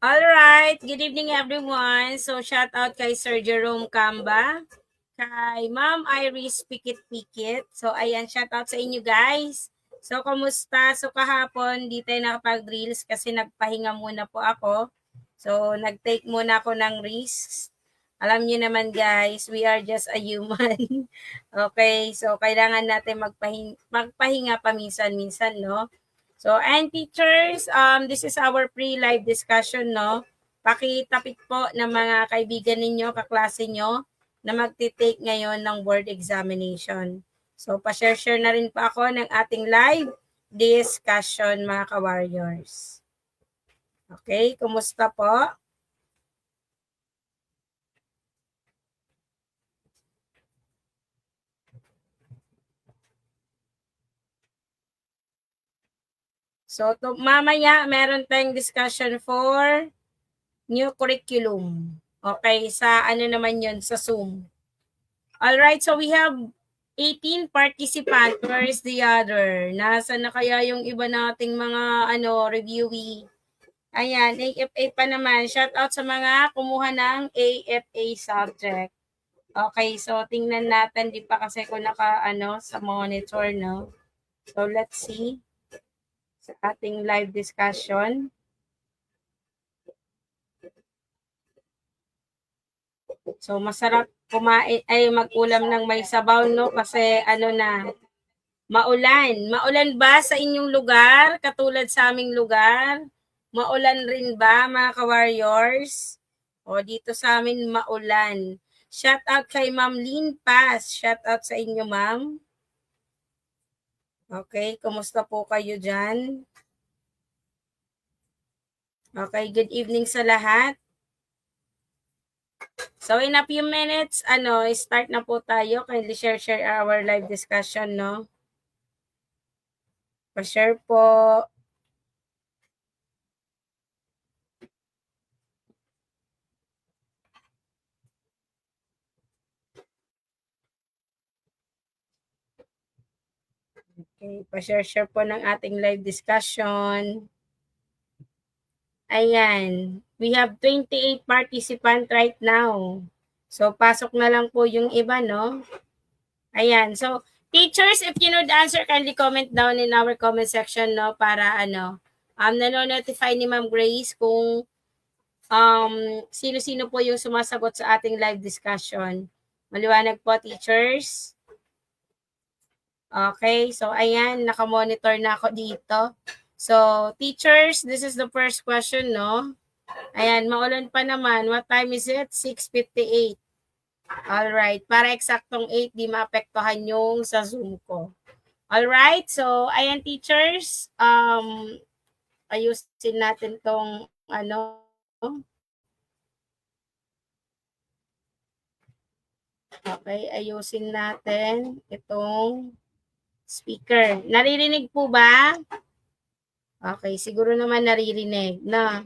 Alright, good evening everyone. So shout out kay Sir Jerome Camba, kay Ma'am Iris Pikit-Pikit. So ayan, shout out sa inyo guys. So kumusta? So kahapon di tayo nakapag-reels kasi nagpahinga muna po ako. So nag-take muna ako ng risks. Alam niyo naman guys, we are just a human. Okay, so kailangan natin magpahinga paminsan-minsan, no? So, and teachers, this is our pre-live discussion, no? Pakitapik po ng mga kaibigan ninyo, kaklase nyo, na magti-take ngayon ng board examination. So, pa-share na rin po ako ng ating live discussion, mga ka-warriors. Okay, kumusta po? So, mamaya meron tayong discussion for new curriculum. Okay, sa ano naman yun, sa Zoom. Alright, so we have 18 participants. Where is the other? Nasaan na kaya yung iba nating mga reviewee? Ayan, AFA pa naman. Shout out sa mga kumuha ng AFA subject. Okay, so tingnan natin. Di pa kasi ko sa monitor, no? So let's see sa ating live discussion. So masarap kumain ay mag-ulam ng may sabaw, no? Kasi maulan. Maulan ba sa inyong lugar? Katulad sa aming lugar? Maulan rin ba, mga ka-warriors? O, dito sa amin maulan. Shout out kay Ma'am Lynn Paz. Shout out sa inyo, ma'am. Okay, kumusta po kayo dyan? Okay, good evening sa lahat. So, in a few minutes, start na po tayo. Kindly share our live discussion, no? Pa-share po. Okay, pa-share po ng ating live discussion. Ayan, we have 28 participants right now. So, pasok na lang po yung iba, no? Ayan, so, teachers, if you know the answer, kindly comment down in our comment section, no? Para, nano-notify ni Ma'am Grace kung sino-sino po yung sumasagot sa ating live discussion. Maliwanag po, teachers. Okay, so ayan, nakamonitor na ako dito. So, teachers, this is the first question, no? Ayan, maulan pa naman. What time is it? 6:58. Alright, para eksaktong 8, di maapektuhan yung sa Zoom ko. Alright, so, ayan, teachers, ayusin natin tong, okay, ayusin natin itong speaker. Naririnig po ba? Okay, siguro naman naririnig na.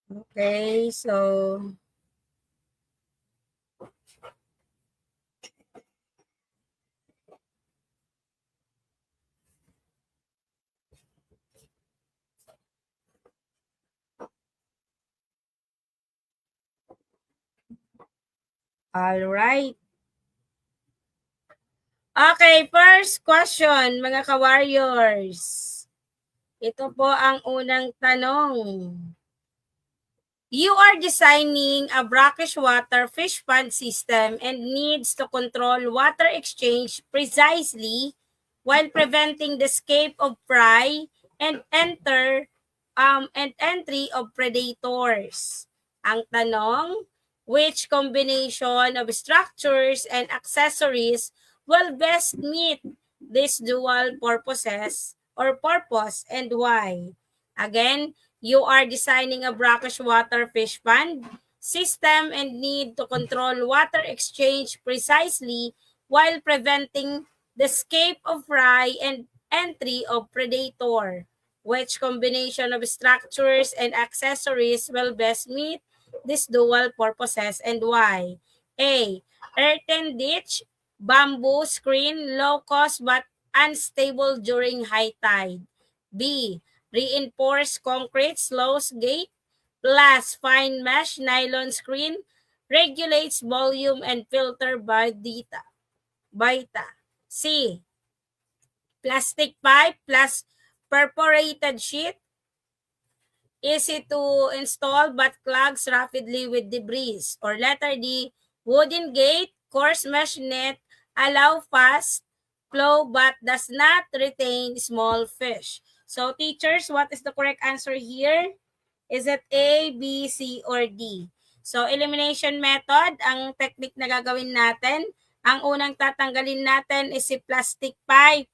Okay, so all right. Okay, first question, mga ka-warriors. Ito po ang unang tanong. You are designing a brackish water fish pond system and needs to control water exchange precisely while preventing the escape of prey and entry of predators. Ang tanong, which combination of structures and accessories will best meet these dual purposes or purpose and why? Again, you are designing a brackish water fish pond system and need to control water exchange precisely while preventing the escape of prey and entry of predator. Which combination of structures and accessories will best meet these dual purposes and why? A. Earthen ditch, bamboo screen, low cost but unstable during high tide. B. Reinforced concrete sluice gate plus fine mesh nylon screen regulates volume and filter by data. C. Plastic pipe plus perforated sheet, easy to install but clogs rapidly with debris. Or letter D, wooden gate, coarse mesh net, allow fast flow but does not retain small fish. So teachers, what is the correct answer here? Is it A, B, C, or D? So elimination method, ang technique na gagawin natin, ang unang tatanggalin natin is si plastic pipe.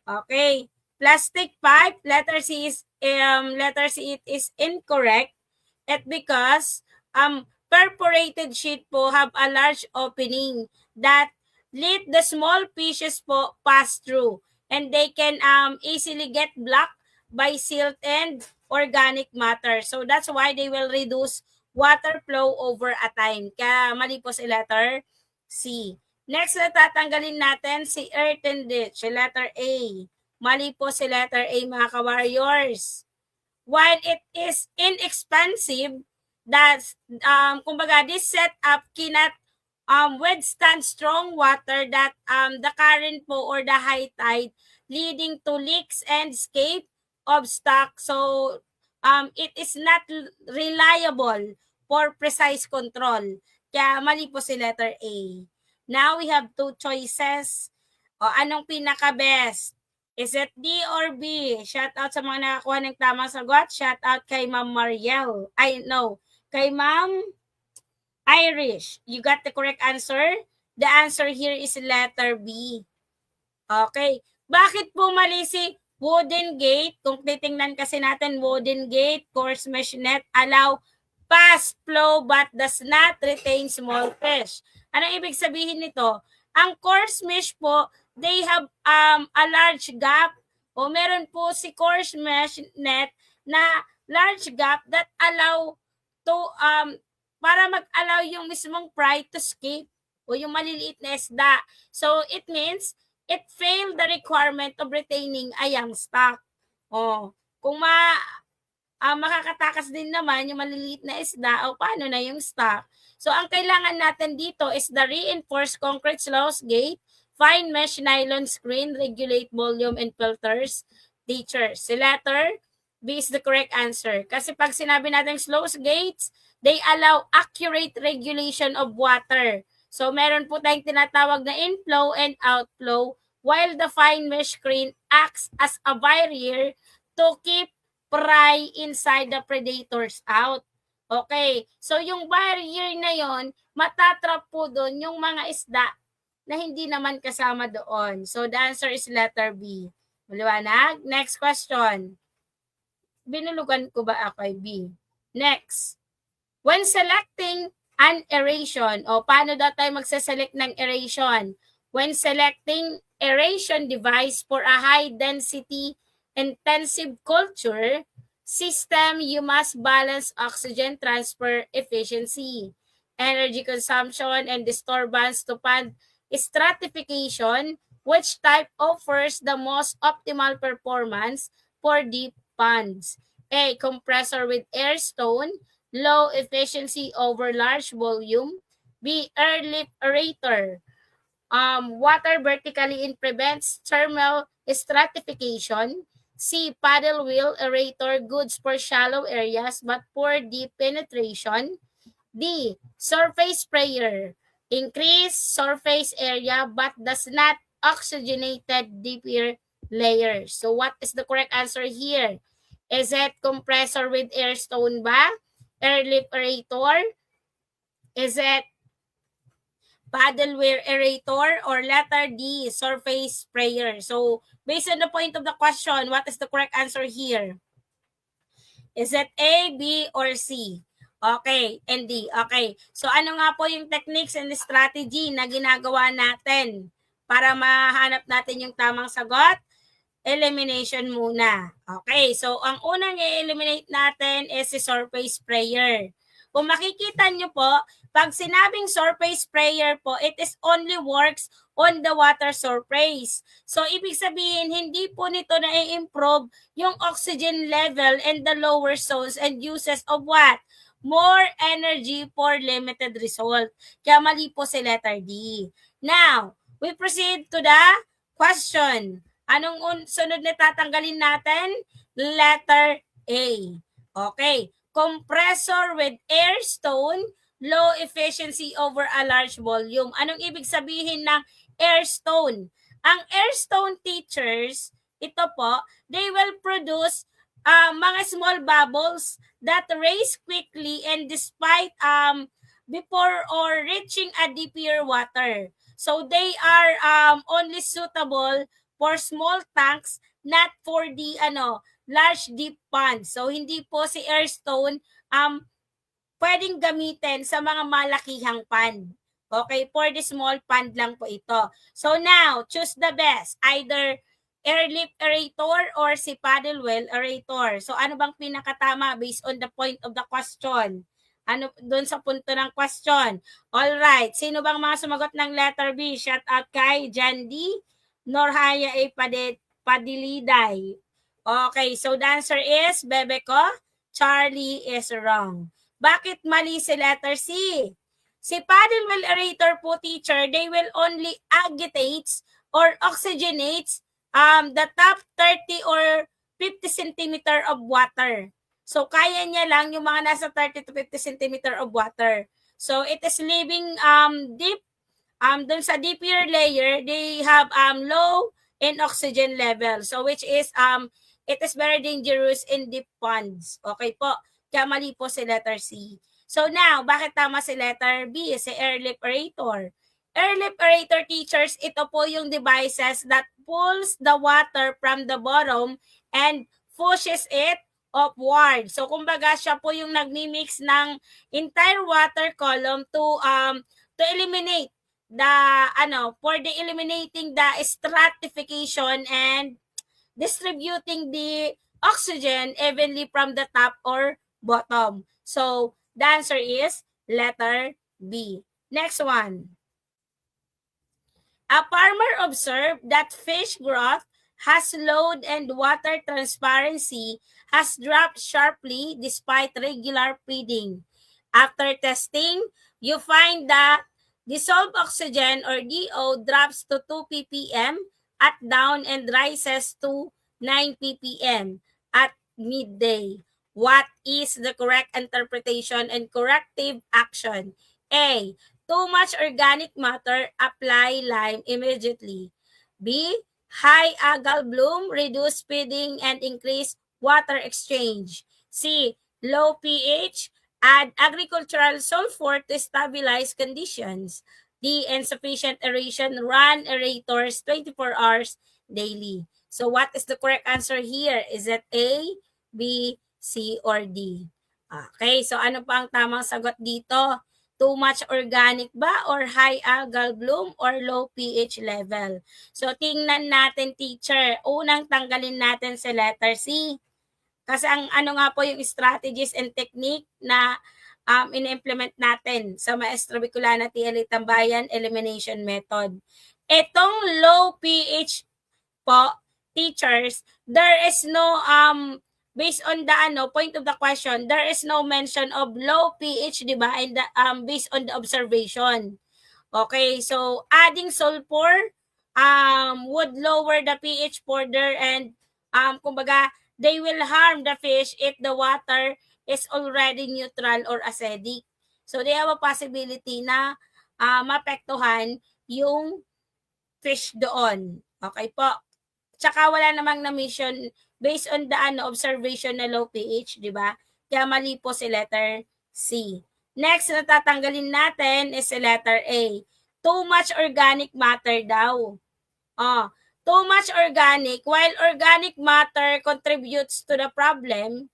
Okay. Plastic pipe, letter C it is incorrect. It because perforated sheet po have a large opening that let the small pieces po pass through and they can easily get blocked by silt and organic matter. So that's why they will reduce water flow over a time. Kaya mali po si letter C. Next na tatanggalin natin si earthen ditch, letter A. Mali po si letter A, mga ka-warriors. While it is inexpensive, that's, kumbaga, this setup cannot withstand strong water that the current po or the high tide leading to leaks and escape of stock. So, it is not reliable for precise control. Kaya mali po si letter A. Now, we have two choices. O, anong pinaka-best? Is it D or B? Shout out sa mga nakakuha ng tamang sagot. Shout out kay Ma'am Mariel. Kay Ma'am Irish. You got the correct answer? The answer here is letter B. Okay. Bakit po mali si wooden gate? Kung titingnan kasi natin, wooden gate, coarse mesh net, allow fast flow but does not retain small fish. Anong ibig sabihin nito? Ang coarse mesh po, they have a large gap o meron po si coarse mesh net na large gap that allow to para mag-allow yung mismong fry to escape o yung maliliit na isda. So it means it failed the requirement of retaining a young stock. Kung makakatakas din naman yung maliliit na isda o paano na yung stock. So ang kailangan natin dito is the reinforced concrete sluice gate, fine mesh nylon screen, regulate volume and filters. Teachers, si letter B is the correct answer. Kasi pag sinabi natin sluice gates, they allow accurate regulation of water. So meron po tayong tinatawag na inflow and outflow while the fine mesh screen acts as a barrier to keep prey inside the predators out. Okay, so yung barrier na yon, matatrap po doon yung mga isda na hindi naman kasama doon. So the answer is letter B. Maliwanag? Next question. Binulugan ko ba ako ay B? Next. When selecting an aeration, o paano daw tayo magsaselect ng aeration? When selecting aeration device for a high density intensive culture system, you must balance oxygen transfer efficiency, energy consumption, and disturbance to pond stratification, which type offers the most optimal performance for deep ponds. A. Compressor with air stone, low efficiency over large volume. B. Airlift aerator. Water vertically in prevents thermal stratification. C. Paddle wheel aerator, goods for shallow areas but poor deep penetration. D. Surface sprayer, increase surface area but does not oxygenated deeper layers. So what is the correct answer here? Is it compressor with air stone ba? Airlift aerator? Is it paddle wheel aerator? Or letter D, surface sprayer? So based on the point of the question, what is the correct answer here? Is it A, B, or C? Okay, and D. Okay. So ano nga po yung techniques and strategy na ginagawa natin para mahanap natin yung tamang sagot? Elimination muna. Okay, so ang unang i-eliminate natin is si surface sprayer. Kung makikita nyo po, pag sinabing surface sprayer po, it is only works on the water surface. So, ibig sabihin, hindi po nito na-improve yung oxygen level in the lower zones and uses of what? More energy for limited result. Kaya mali po si letter D. Now, we proceed to the question. Anong sunod na tatanggalin natin? Letter A. Okay. Compressor with air stone, low efficiency over a large volume. Anong ibig sabihin ng air stone? Ang air stone teachers, ito po, they will produce mga small bubbles that raise quickly and despite before or reaching a deeper water. So they are only suitable for small tanks, not for the large deep ponds. So hindi po si Airstone pwedeng gamitin sa mga malakihang pond. Okay, for the small pond lang po ito. So now, choose the best. Either airlift aerator or si paddle well aerator. So ano bang pinakatama based on the point of the question? Ano doon sa punto ng question? All right, sino bang mga sumagot ng letter B? Shout out kay Jan D. Norhaya A. Padiliday. Okay, so the answer is, Bebe ko, Charlie is wrong. Bakit mali si letter C? Si paddle wheel aerator po, teacher, they will only agitate or oxygenate the top 30 or 50 centimeter of water. So, kaya niya lang yung mga nasa 30 to 50 centimeter of water. So, it is leaving deep, dun sa deeper layer, they have low in oxygen level. So, which is, it is very dangerous in deep ponds. Okay po. Kaya mali po si letter C. So now, bakit tama si letter B? Si airlift aerator. Airlift aerator, teachers, ito po yung devices that pulls the water from the bottom and pushes it upward. So kumbaga siya po yung nagmi-mix ng entire water column to eliminate the for the eliminating the stratification and distributing the oxygen evenly from the top or bottom. So, the answer is letter B. Next one. A farmer observed that fish growth has slowed and water transparency has dropped sharply despite regular feeding. After testing, you find that dissolved oxygen or DO drops to 2 ppm at dawn and rises to 9 ppm at midday. What is the correct interpretation and corrective action? A. Too much organic matter, apply lime immediately. B. High algal bloom, reduce feeding and increase water exchange. C. Low pH, add agricultural sulfur to stabilize conditions. D. Insufficient aeration, run aerators 24 hours daily. So what is the correct answer here? Is it A, B, C, or D? Okay, so ano pa ang tamang sagot dito? Too much organic ba or high algal bloom or low pH level? So tingnan natin, teacher. Unang tanggalin natin sa letter C. Kasi ang nga po yung strategies and technique na in-implement natin sa Maestro Bicolana TLE Tambayan Elimination Method. Itong low pH po, teachers, there is no, based on the point of the question, there is no mention of low pH, di ba? And based on the observation. Okay, so adding sulfur would lower the pH further and kumbaga, they will harm the fish if the water is already neutral or acidic. So, they have a possibility na mapektuhan yung fish doon. Okay po. Tsaka wala namang na-mission based on the observation na low pH, di ba? Kaya mali po si letter C. Next na tatanggalin natin is si letter A. Too much organic matter daw. Too much organic, while organic matter contributes to the problem,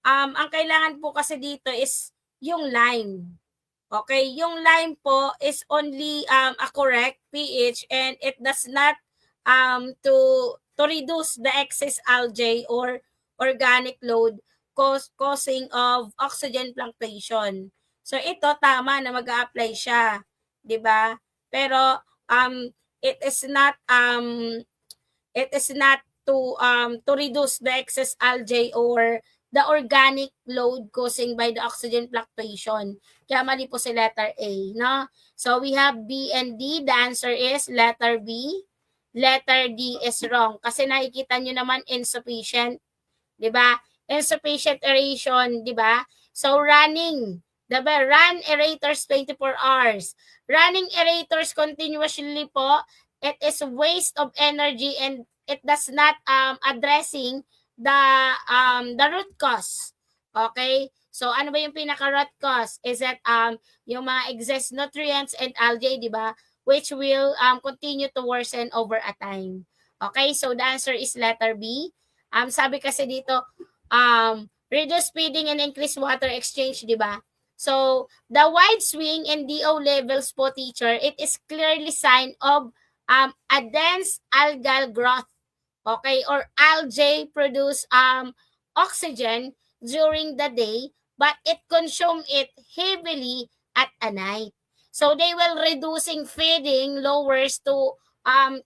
ang kailangan po kasi dito is yung lime. Okay, yung lime po is only a correct pH and it does not to reduce the excess algae or organic load causing of oxygen fluctuation. So ito tama na mag-a-apply siya, 'di ba? Pero it is not to reduce the excess algae or the organic load causing by the oxygen fluctuation. Kaya mali po si letter A, no? So we have B and D. The answer is letter B. Letter D is wrong kasi nakikita nyo naman insufficient, 'di ba? Insufficient aeration, 'di ba? So running, diba? Run aerators 24 hours. Running aerators continuously po, it is waste of energy and it does not addressing the root cause. Okay? So ano ba yung pinaka root cause? Is that yung mga excess nutrients and algae, 'di ba? Which will continue to worsen over a time. Okay? So the answer is letter B. Sabi kasi dito reduce feeding and increase water exchange, 'di ba? So, the wide swing in DO levels po, teacher, it is clearly sign of a dense algal growth. Okay, or algae produce oxygen during the day, but it consume it heavily at a night. So they will reducing feeding lowers to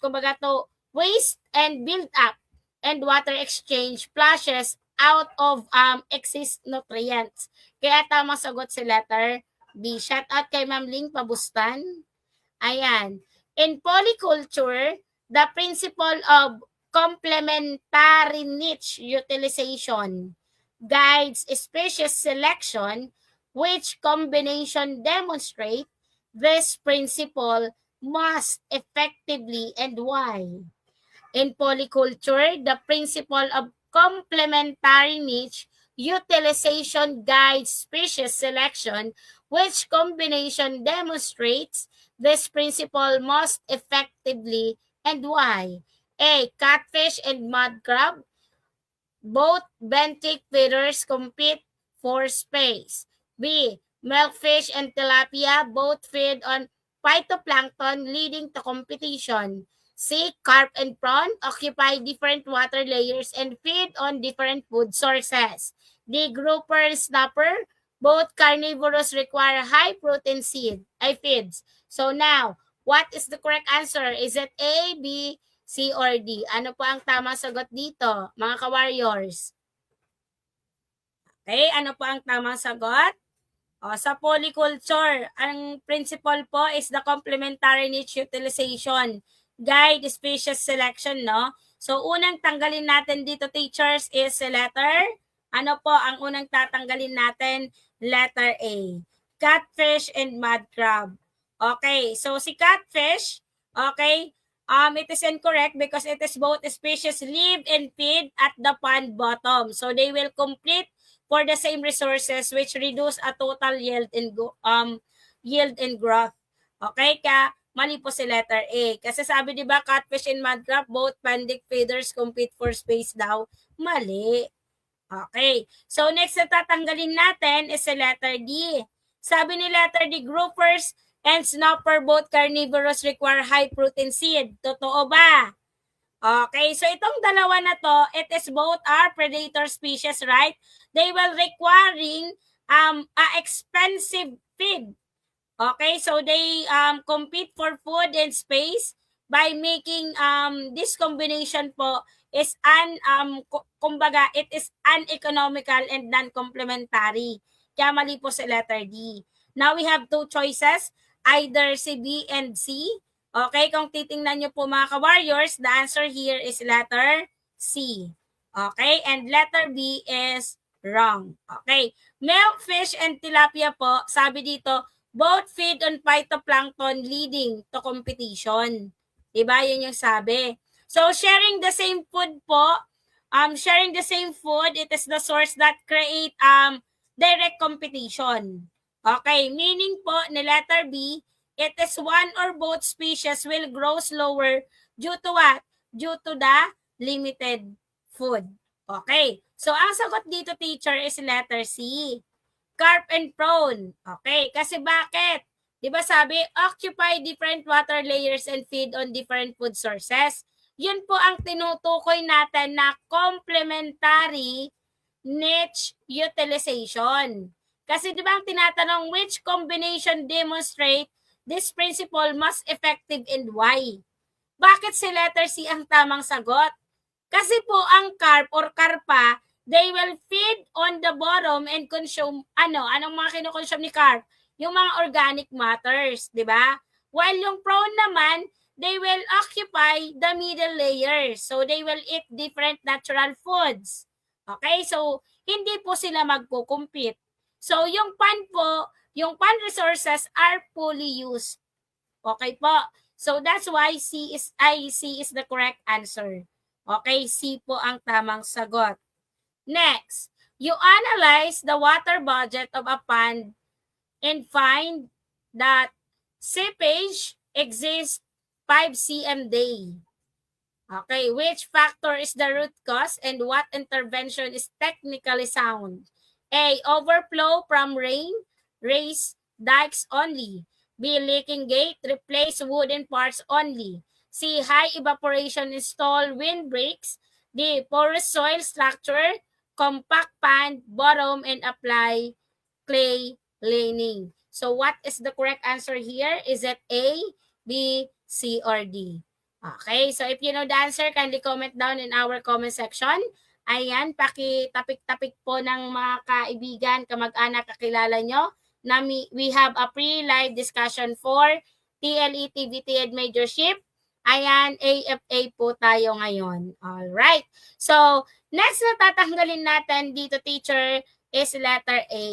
kumbaga to waste and build up and water exchange flushes out of excess nutrients. Kaya tamang sagot si letter B. Shout out kay Ma'am Ling Pabustan. Ayan. In polyculture, the principle of complementary niche utilization guides species selection, which combination demonstrate this principle most effectively and why. In polyculture, the principle of complementary niche utilization guides species selection, which combination demonstrates this principle most effectively and why. A. Catfish and mud crab. Both benthic feeders compete for space. B. Milkfish and tilapia both feed on phytoplankton, leading to competition. C. Carp and prawn occupy different water layers and feed on different food sources. D. Grouper and snapper, both carnivorous, require high protein feeds. So now, what is the correct answer? Is it A, B, C, or D? Ano po ang tamang sagot dito, mga ka-warriors? Okay, ano po ang tamang sagot? Sa polyculture, ang principle po is the complementary niche utilization. Guide species selection, no? So, unang tanggalin natin dito, teachers, is letter. Ano po ang unang tatanggalin natin? Letter A. Catfish and mud crab. Okay, so si catfish, okay, it is incorrect because it is both species live and feed at the pond bottom. So, they will complete for the same resources which reduce a total yield and growth. Okay, kaya mali po si letter A. Kasi sabi 'di ba, catfish and mud crab both pandic feeders compete for space daw. Mali. Okay. So next na tatanggalin natin is si letter D. Sabi ni letter D, groupers and snapper both carnivorous require high protein seed. Totoo ba? Okay, so itong dalawa na to, it is both are predator species, right? They will requiring a expensive feed. Okay, so they compete for food and space by making this combination po is kumbaga it is uneconomical and non-complementary. Kaya mali po sa letter D. Now we have two choices, either si B and C. Okay, kung titingnan nyo po mga ka-warriors, the answer here is letter C. Okay, and letter B is wrong. Okay, milkfish and tilapia po, sabi dito, both feed on phytoplankton leading to competition. Diba? Yun yung sabi. So, sharing the same food po, sharing the same food, it is the source that create direct competition. Okay, meaning po ni letter B, it is one or both species will grow slower due to what? Due to the limited food. Okay. So, ang sagot dito, teacher, is letter C. Carp and prawn. Okay. Kasi bakit? Diba sabi, occupy different water layers and feed on different food sources. Yun po ang tinutukoy natin na complementary niche utilization. Kasi di ba ang tinatanong, which combination demonstrate this principle most effective and why? Bakit si letter C ang tamang sagot? Kasi po ang carp or karpa, they will feed on the bottom and consume, anong mga kinukonsume ni carp? Yung mga organic matters, di ba? While yung prawn naman, they will occupy the middle layer. So, they will eat different natural foods. Okay? So, hindi po sila magko-compete. So, yung pan resources are fully used. Okay po. So, that's why C is the correct answer. Okay, C po ang tamang sagot. Next, you analyze the water budget of a pond and find that seepage exists 5 cm day. Okay, which factor is the root cause and what intervention is technically sound? A. Overflow from rain, raise dikes only. B. Leaking gate, replace wooden parts only. C. High evaporation, install windbreaks. D. Porous soil structure, compact pond bottom and apply clay laning. So what is the correct answer here? Is it A, B, C, or D? Okay, so if you know the answer, kindly comment down in our comment section. Ayan, pakitapik-tapik po ng mga kaibigan, kamag-anak, kakilala nyo na we have a pre-live discussion for TLE, TVT, and Majorship. Ayan, AFA po tayo ngayon. Alright. So, next na tatanggalin natin dito, teacher, is letter A.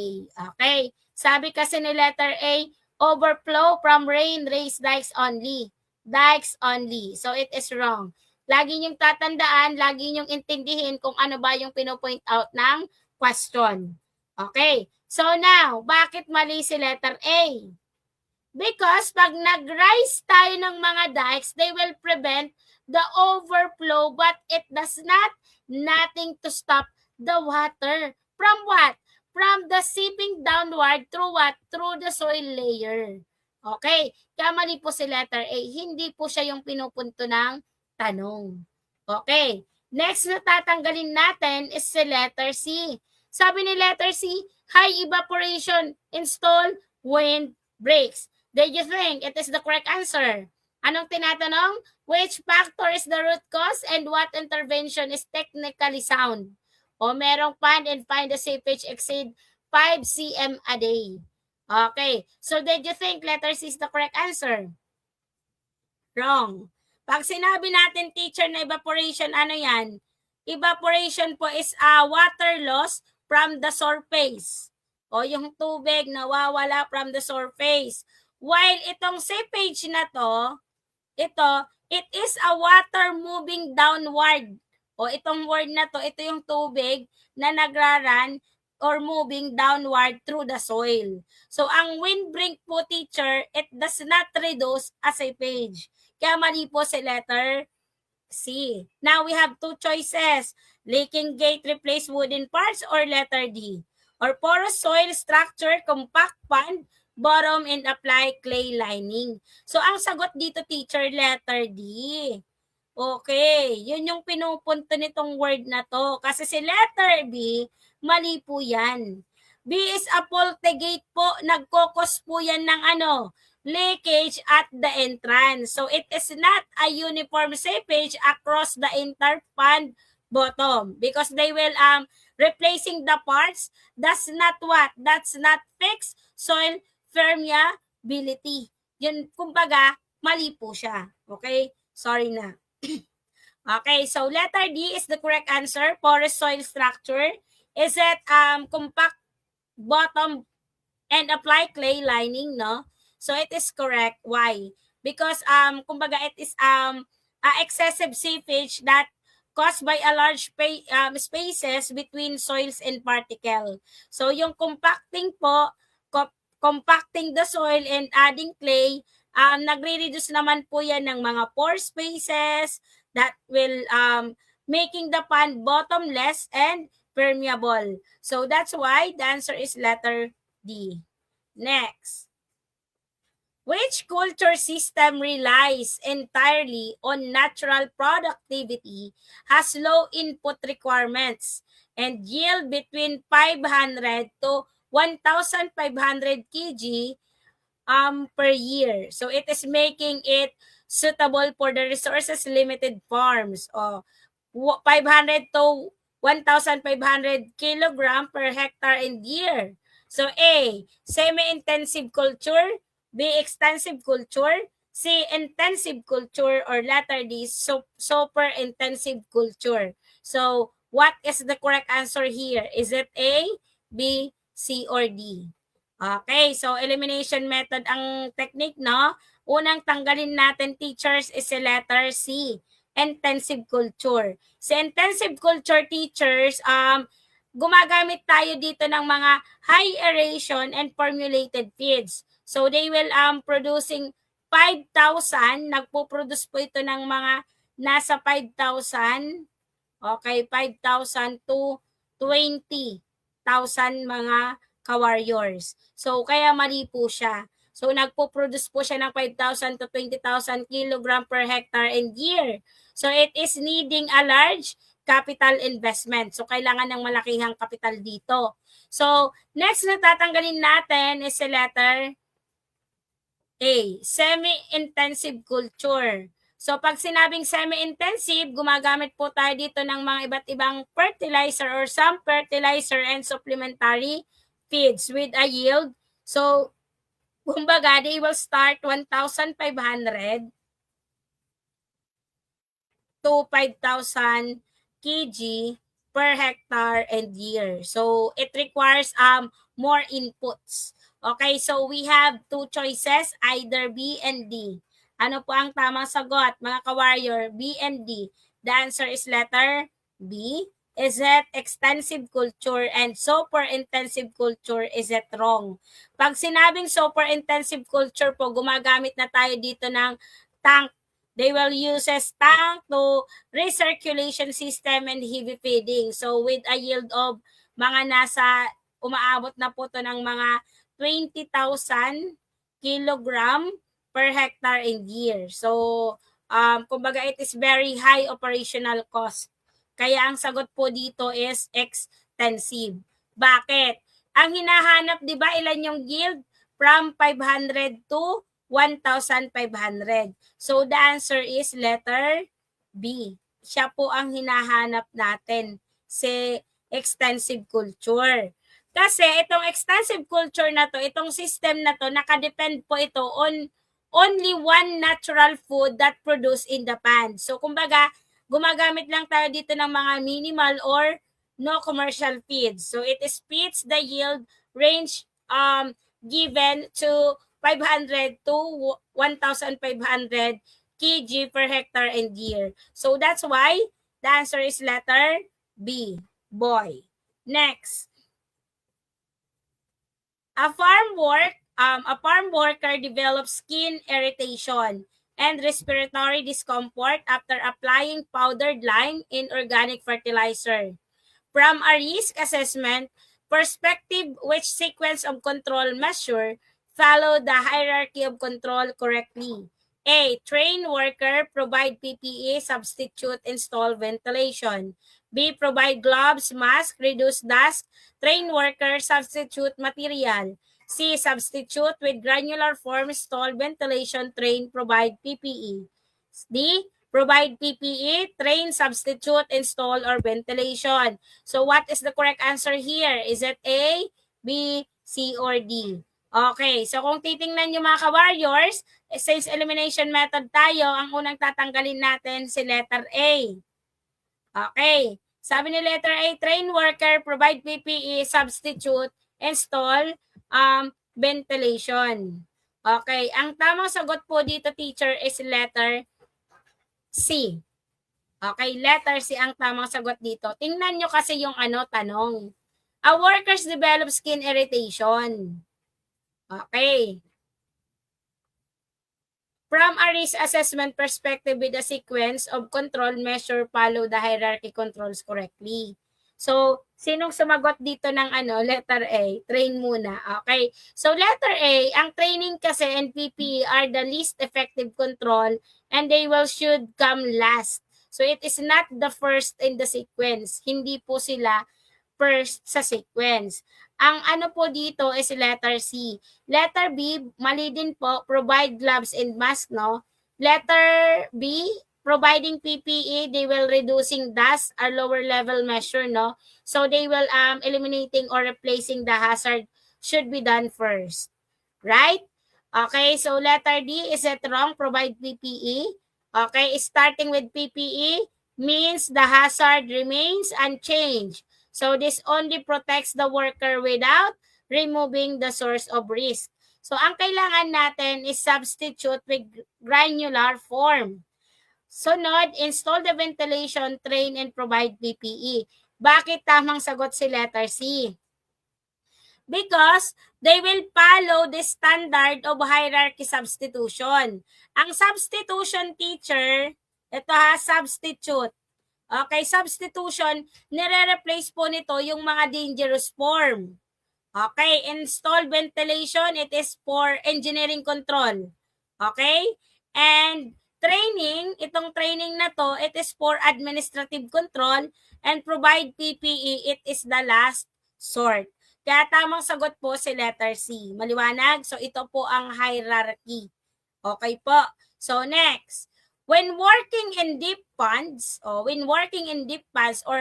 Okay. Sabi kasi ni letter A, overflow from rain, raise dikes only. Dikes only. So, it is wrong. Lagi niyong tatandaan, lagi niyong intindihin kung ano ba yung pinopoint out ng question. Okay. So, now, bakit mali si letter A? Because pag nag-rise tayo ng mga dikes, they will prevent the overflow but it does nothing to stop the water. From what? From the seeping downward through what? Through the soil layer. Okay? Kaya mali po si letter A. Hindi po siya yung pinupunto ng tanong. Okay. Next na tatanggalin natin is si letter C. Sabi ni letter C, high evaporation, install wind breaks. Did you think it is the correct answer? Anong tinatanong? Which factor is the root cause and what intervention is technically sound? O merong pond and find the seepage exceed 5 cm a day. Okay. So did you think letter C is the correct answer? Wrong. Pag sinabi natin, teacher, na evaporation, ano yan? Evaporation po is water loss from the surface. O yung tubig nawawala from the surface. While itong seepage na to, it is a water moving downward. O itong word na to, ito yung tubig na nagraran or moving downward through the soil. So, ang windbreak po, teacher, it does not reduce a seepage. Kaya mali po si letter C. Now, we have two choices. Leaking gate, replace wooden parts, or letter D. Or porous soil structure, compact pond, bottom, and apply clay lining. So, ang sagot dito, teacher, letter D. Okay, yun yung pinupunto nitong word na to. Kasi si letter B, mali po yan. B is a poltegate po. Nagkokos po yan ng leakage at the entrance. So, it is not a uniform seepage across the entire pond bottom. Because they will, replacing the parts, that's not what? That's not fixed soil permeability. Yun, kumbaga, mali po siya. Okay? Sorry na. Okay, so letter D is the correct answer. Porous soil structure. Is it compact bottom and apply clay lining, no? So it is correct. Why? Because kumbaga it is excessive seepage that caused by a large spaces between soils and particle. So yung compacting po, compacting the soil and adding clay, nagre-reduce naman po yan ng mga pore spaces that will making the pond bottomless and permeable. So that's why the answer is letter D. Next. Which culture system relies entirely on natural productivity, has low input requirements, and yield between 500 to 1,500 kg per year. So it is making it suitable for the resources limited farms. 500 to 1,500 kilogram per hectare and year. So A, semi-intensive culture, B, extensive culture, C, intensive culture, or letter D, super intensive culture. So what is the correct answer here? Is it A, B, C, or D? Okay, so elimination method ang technique, no? Unang tanggalin natin, teachers, is si letter C, intensive culture. Sa intensive culture, teachers, gumagamit tayo dito ng mga high aeration and formulated feeds. So they will producing 5,000, nagpo-produce po ito ng mga nasa 5,000, okay, 5,000 to 20,000 mga ka-warriors. So, kaya mali po siya. So, nagpo-produce po siya ng 5,000 to 20,000 kilogram per hectare and year. So, it is needing a large capital investment. So, kailangan ng malakihang capital dito. So, next na tatanggalin natin is the letter A, semi-intensive culture. So, pag sinabing semi-intensive, gumagamit po tayo dito ng mga iba't ibang fertilizer or some fertilizer and supplementary feeds with a yield. So, kumbaga, they will start 1,500 to 5,000 kg per hectare and year. So, it requires more inputs. Okay, so we have two choices, either B and D. Ano po ang tamang sagot, mga ka-warrior? B and D. The answer is letter B. Is it extensive culture and super intensive culture? Is it wrong? Pag sinabing super intensive culture po, gumagamit na tayo dito ng tank. They will use a tank to recirculation system and heavy feeding. So with a yield of mga nasa, umaabot na po to ng mga 20,000 kilogram per hectare and year. So, kumbaga it is very high operational cost. Kaya ang sagot po dito is extensive. Bakit? Ang hinahanap, di ba, ilan yung yield? From 500 to 1,500. So, the answer is letter B. Siya po ang hinahanap natin si extensive culture. Kasi itong extensive culture na to, itong system na to, nakadepend po ito on only one natural food that produced in the pan. So, kumbaga, gumagamit lang tayo dito ng mga minimal or no commercial feeds. So, it is feeds the yield range given to 500 to 1,500 kg per hectare and year. So, that's why the answer is letter B, boy. Next. A farm worker develops skin irritation and respiratory discomfort after applying powdered lime in organic fertilizer. From a risk assessment perspective, which sequence of control measure follow the hierarchy of control correctly? A. Train worker, provide PPE, substitute, install ventilation. B. Provide gloves, mask, reduce dust, train worker, substitute material. C. Substitute with granular form, install ventilation, train, provide PPE. D. Provide PPE, train, substitute, install, or ventilation. So what is the correct answer here? Is it A, B, C, or D? Okay, so kung titingnan nyo mga ka-warriors, since elimination method tayo, ang unang tatanggalin natin si letter A. Okay, sabi ni letter A, train worker, provide PPE, substitute, install, ventilation. Okay, ang tamang sagot po dito, teacher, is letter C. Okay, letter C ang tamang sagot dito. Tingnan nyo kasi yung tanong. A workers develop skin irritation. Okay. From a risk assessment perspective with a sequence of control measure follow the hierarchy controls correctly. So, sinong sumagot dito ng letter A? Train muna. Okay. So, letter A, ang training kasi and PPE are the least effective control and they should come last. So, it is not the first in the sequence. Hindi po sila first sa sequence. Ang ano po dito is letter C. Letter B, mali din po, provide gloves and mask, no? Letter B, providing PPE, they will reducing dust or lower level measure, no? So they will eliminating or replacing the hazard should be done first. Right? Okay, so letter D, is it wrong? Provide PPE. Okay, starting with PPE means the hazard remains unchanged. So this only protects the worker without removing the source of risk. So ang kailangan natin is substitute with granular form. Sunod, install the ventilation, train, and provide PPE. Bakit tamang sagot si letter C? Because they will follow the standard of hierarchy substitution. Ang substitution, teacher, ito ha, substitute. Okay, substitution, nire-replace po nito yung mga dangerous form. Okay, install ventilation, it is for engineering control. Okay? And training, itong training na to, it is for administrative control, and provide PPE, it is the last sort. Kaya tamang sagot po si letter C. Maliwanag? So ito po ang hierarchy. Okay po. So next, when working in deep ponds, or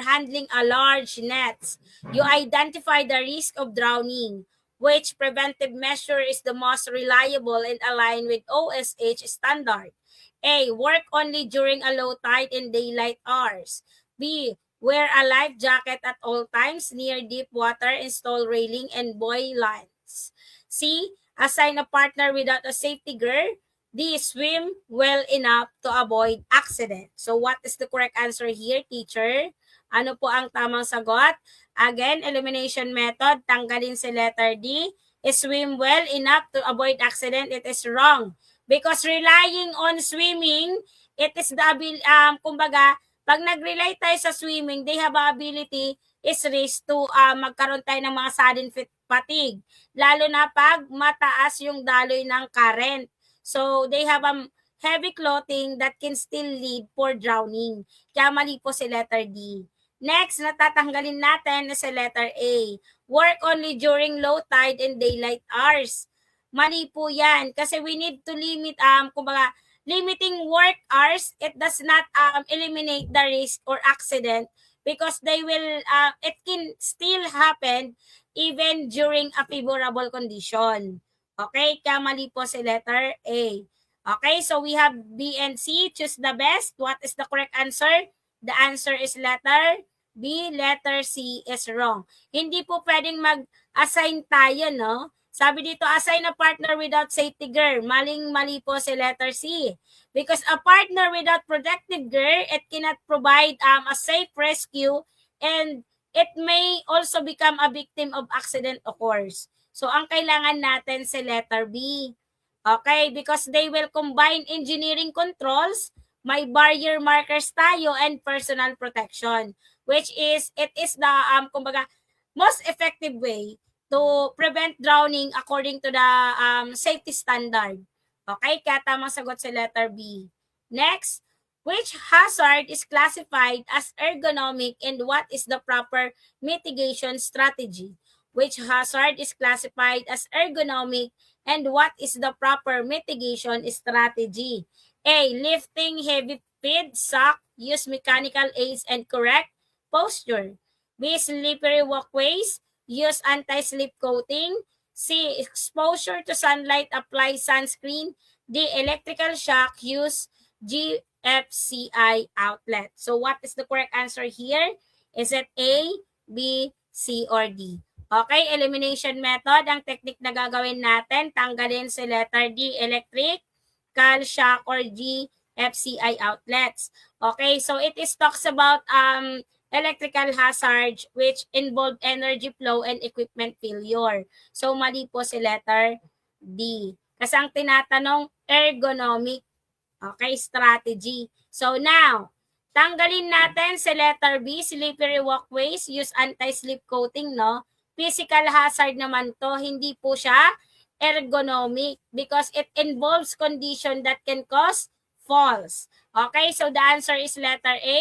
handling a large nets, you identify the risk of drowning. Which preventive measure is the most reliable and aligned with OSH standard? A. Work only during a low tide and daylight hours. B. Wear a life jacket at all times near deep water, install railing and buoy lines. C. Assign a partner without a safety gear. D. Swim well enough to avoid accident. So what is the correct answer here, teacher? Ano po ang tamang sagot? Again, elimination method, tanggalin si letter D. Swim well enough to avoid accident. It is wrong. Because relying on swimming, it is the kumbaga, pag nag-rely tayo sa swimming, they have ability is risk to magkaroon tayo ng mga sudden fatigue. Lalo na pag mataas yung daloy ng current. So, they have heavy clothing that can still lead for drowning. Kaya mali po si letter D. Next, natatanggalin natin na si letter A. Work only during low tide and daylight hours. Mali po yan. Kasi we need to limit, kumbaga, limiting work hours, it does not eliminate the risk or accident because it can still happen even during a favorable condition. Okay, kaya mali po si letter A. Okay, so we have B and C. Choose the best. What is the correct answer? The answer is letter B. Letter C is wrong. Hindi po pwedeng mag-assign tayo, no? Sabi dito, assign a partner without safety gear. Maling-mali po si letter C. Because a partner without protective gear, it cannot provide a safe rescue and it may also become a victim of accident occurs. So, ang kailangan natin si letter B. Okay? Because they will combine engineering controls, may barrier markers tayo, and personal protection. Which is, it is the, kumbaga, most effective way to prevent drowning according to the safety standard. Okay, kaya tamang sagot sa letter B. Next, which hazard is classified as ergonomic and what is the proper mitigation strategy? Which hazard is classified as ergonomic and what is the proper mitigation strategy? A. Lifting heavy feed, suck, use mechanical aids and correct posture. B. Slippery walkways, use anti-slip coating. C. Exposure to sunlight, apply sunscreen. D. Electrical shock, use GFCI outlet. So what is the correct answer here? Is it A, B, C, or D? Okay, elimination method. Ang technique na gagawin natin, tanggalin si letter D, electrical shock, or GFCI outlets. Okay, so it is talks about electrical hazards which involve energy flow and equipment failure. So, mali po si letter D. Kasi ang tinatanong, ergonomic, okay, strategy. So, now, tanggalin natin si letter B, slippery walkways, use anti-slip coating, no? Physical hazard naman to, hindi po siya ergonomic because it involves condition that can cause falls. Okay, so the answer is letter A.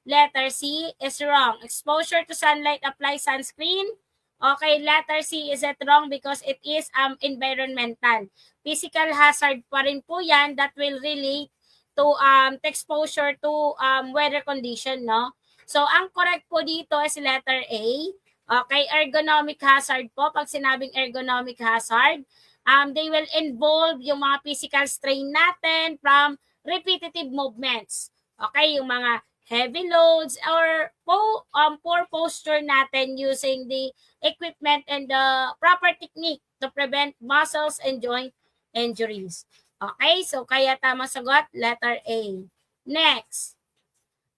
Letter C is wrong. Exposure to sunlight, apply sunscreen. Okay, letter C, is it wrong? Because it is environmental. Physical hazard pa rin po yan that will relate to exposure to weather condition, no? So, ang correct po dito is letter A. Okay, ergonomic hazard po. Pag sinabing ergonomic hazard, they will involve yung mga physical strain natin from repetitive movements. Okay, yung mga heavy loads or poor posture natin using the equipment and the proper technique to prevent muscles and joint injuries. Okay, so kaya tamang sagot, letter A. Next,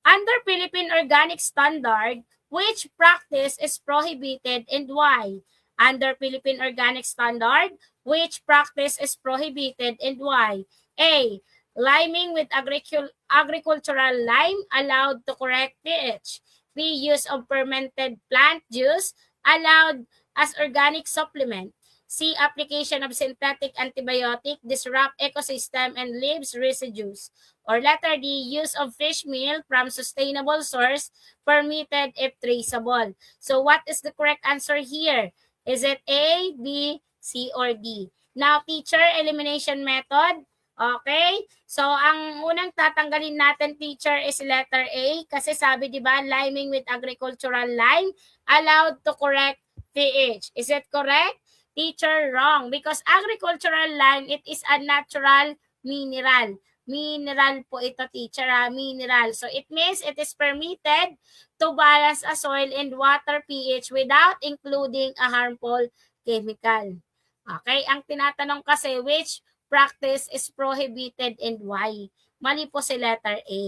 under Philippine Organic Standard, which practice is prohibited and why? Under Philippine Organic Standard, which practice is prohibited and why? A. Liming with agricultural lime allowed to correct pH. B. Use of fermented plant juice allowed as organic supplement. C. Application of synthetic antibiotic disrupt ecosystem and leaves residues. Or letter D. Use of fish meal from sustainable source permitted if traceable. So what is the correct answer here? Is it A, B, C, or D? Now, teacher elimination method. Okay? So, ang unang tatanggalin natin, teacher, is letter A. Kasi sabi, di ba, liming with agricultural lime allowed to correct pH. Is it correct? Teacher, wrong. Because agricultural lime, it is a natural mineral. Mineral po ito, teacher, mineral. So, it means it is permitted to balance a soil and water pH without including a harmful chemical. Okay? Ang tinatanong kasi, which practice is prohibited and why? Mali po si letter A.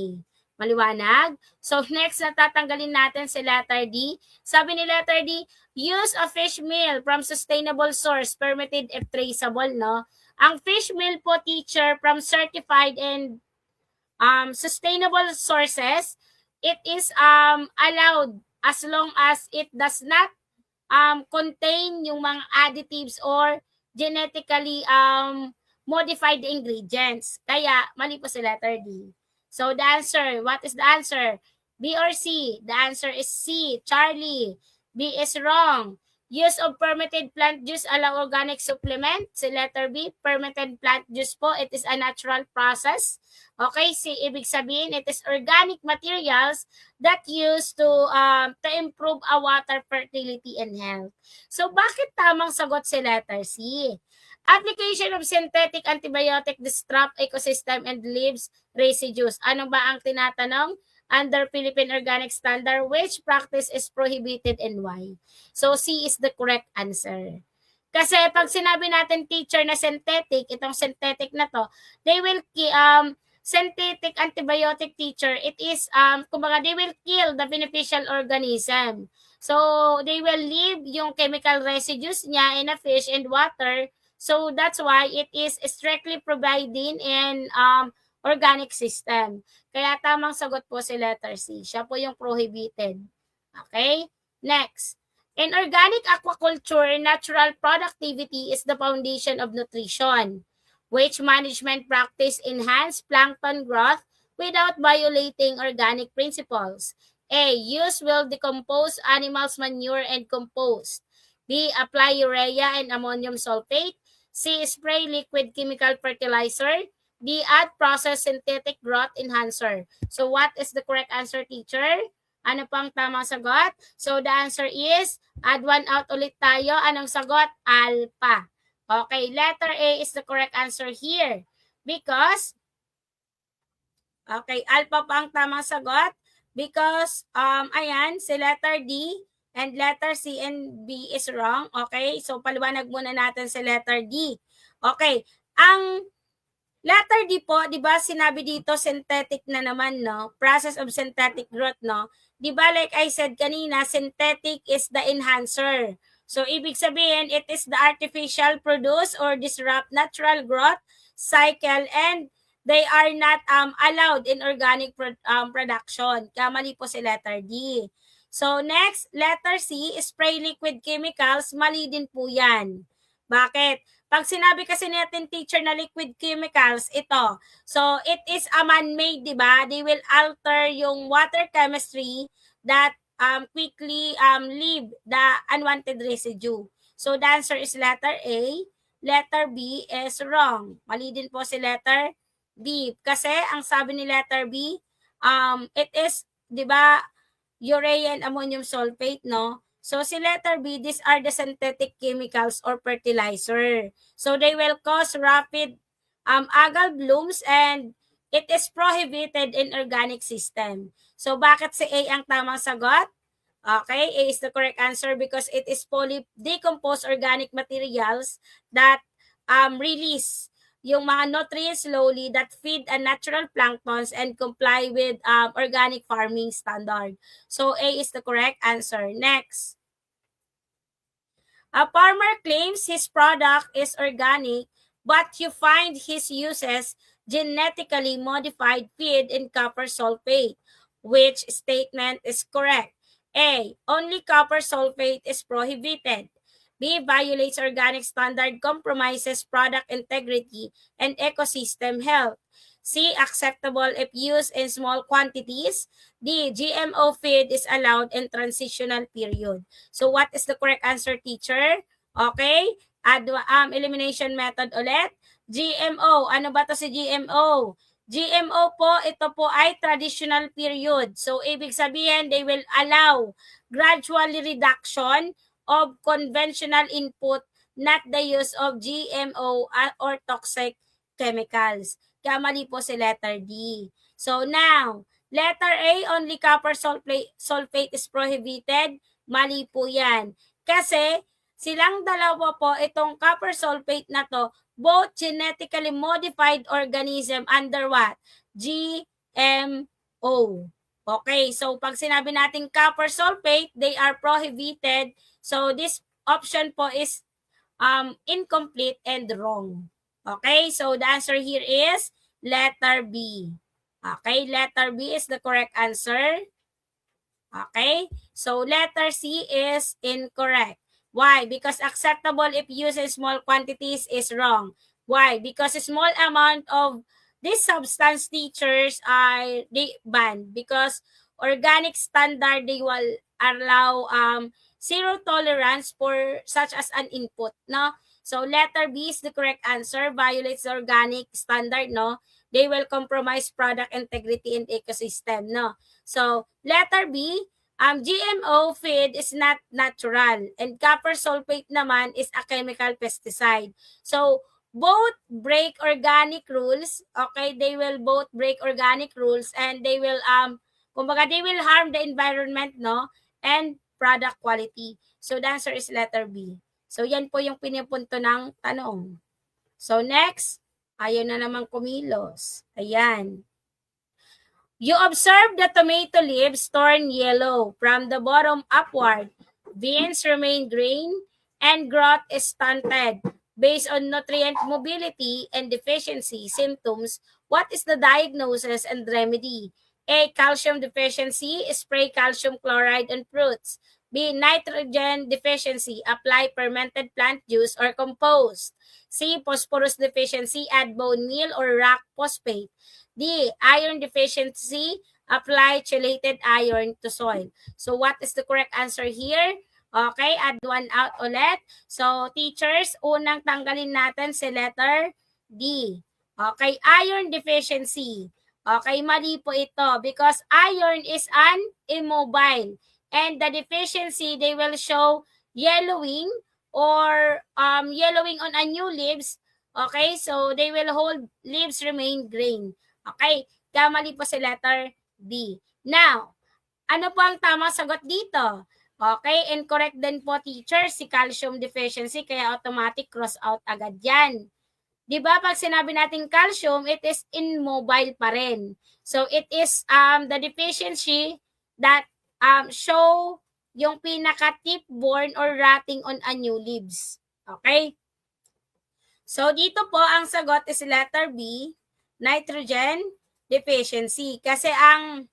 Maliwanag? So, next na tatanggalin natin si letter D. Sabi ni letter D, use of fish meal from sustainable source permitted if traceable, no? Ang fish meal po, teacher, from certified and sustainable sources, it is allowed as long as it does not contain yung mga additives or genetically modified ingredients. Kaya, mali po si letter D. So, the answer, what is the answer? B or C? The answer is C, Charlie. B is wrong. Use of fermented plant juice allow organic supplement. Si letter B, fermented plant juice po, it is a natural process. Okay, si ibig sabihin, it is organic materials that used to improve a water fertility and health. So, bakit tamang sagot si letter C? Application of synthetic antibiotic disrupt ecosystem and leaves residues. Ano ba ang tinatanong? Under Philippine Organic Standard, which practice is prohibited and why? So, C is the correct answer. Kasi pag sinabi natin teacher na synthetic, itong synthetic na to, they will synthetic antibiotic, teacher, it is kumbaga they will kill the beneficial organism. So, they will leave yung chemical residues niya in a fish and water. So, that's why it is strictly providing in organic system. Kaya tamang sagot po si letter C. Siya po yung prohibited. Okay? Next. In organic aquaculture, natural productivity is the foundation of nutrition, which management practice enhance plankton growth without violating organic principles. A. Use will decompose animals' manure and compost. B. Apply urea and ammonium sulfate. C. Spray liquid chemical fertilizer. D. Add process synthetic growth enhancer. So what is the correct answer, teacher? Ano pang tamang sagot? So the answer is, add one out ulit tayo. Anong sagot? Alpha. Okay, letter A is the correct answer here. Because, okay, alpha pa ang tamang sagot. Because, ayan, si letter D and letter C and B is wrong. Okay, so paliwanag muna natin si letter D. Okay, ang letter D po, di ba sinabi dito synthetic na naman, no? Process of synthetic growth, no? Di ba like I said kanina, synthetic is the enhancer. So, ibig sabihin, it is the artificial produce or disrupt natural growth cycle and they are not allowed in organic production. Kamali po si letter D. So, next, letter C, spray liquid chemicals, mali din po yan. Bakit? Pag sinabi kasi natin, teacher, na liquid chemicals, ito. So, it is a man-made, di ba? They will alter yung water chemistry that quickly leave the unwanted residue. So the answer is letter A. Letter B is wrong. Mali din po si letter B. Kasi ang sabi ni letter B, it is, di ba, urea and ammonium sulfate, no? So si letter B, these are the synthetic chemicals or fertilizer. So they will cause rapid algal blooms and it is prohibited in organic system. So bakit si A ang tamang sagot? Okay, A is the correct answer because it is fully decomposed organic materials that release yung mga nutrients slowly that feed a natural planktons and comply with organic farming standard. So A is the correct answer. Next. A farmer claims his product is organic, but you find his uses genetically modified feed in copper sulfate. Which statement is correct? A. Only copper sulfate is prohibited. B. Violates organic standard, compromises product integrity and ecosystem health. C. Acceptable if used in small quantities. D. GMO feed is allowed in transitional period. So what is the correct answer, teacher? Okay? Elimination method ulit. GMO. Ano ba to si GMO? GMO po, ito po ay traditional period. So, ibig sabihin, they will allow gradual reduction of conventional input, not the use of GMO or toxic chemicals. Kaya mali po si letter D. So, now, letter A, only copper sulfate is prohibited. Mali po yan. Kasi, silang dalawa po, itong copper sulfate na to, both genetically modified organism under what? GMO. Okay, so pag sinabi natin copper sulfate, they are prohibited. So this option po is incomplete and wrong. Okay, so the answer here is letter B. Okay, letter B is the correct answer. Okay, so letter C is incorrect. Why? Because acceptable if used in small quantities is wrong. Why? Because a small amount of this substance, teachers, are they banned because organic standard, they will allow zero tolerance for such as an input, no? So letter B is the correct answer. Violates the organic standard, no? They will compromise product integrity and ecosystem, no? So letter B, GMO feed is not natural and copper sulfate naman is a chemical pesticide. So both break organic rules. Okay, they will both break organic rules and they will kumbaga they will harm the environment, no, and product quality. So the answer is letter B. So yan po yung pinipunto ng tanong. So next, ayaw na naman kumilos. Ayan. You observe the tomato leaves turn yellow from the bottom upward. Beans remain green and growth is stunted. Based on nutrient mobility and deficiency symptoms, what is the diagnosis and remedy? A. Calcium deficiency, spray calcium chloride on fruits. B. Nitrogen deficiency, apply fermented plant juice or compost. C. Phosphorus deficiency, add bone meal or rock phosphate. D. Iron deficiency, apply chelated iron to soil. So what is the correct answer here? Okay, add one out ulit. So teachers, unang tanggalin natin si letter D. Okay, iron deficiency. Okay, mali po ito because iron is an immobile. And the deficiency, they will show yellowing or yellowing on a new leaves. Okay, so they will hold leaves remain green. Okay, kaya mali po si letter D. Now, ano po ang tamang sagot dito? Okay, incorrect din po, teacher, si calcium deficiency, kaya automatic cross out agad yan. Di ba pag sinabi natin calcium, it is immobile pa rin. So it is the deficiency that show yung pinaka-tip-borne or rotting on a new leaves. Okay? So dito po ang sagot is letter B, nitrogen deficiency. Kasi ang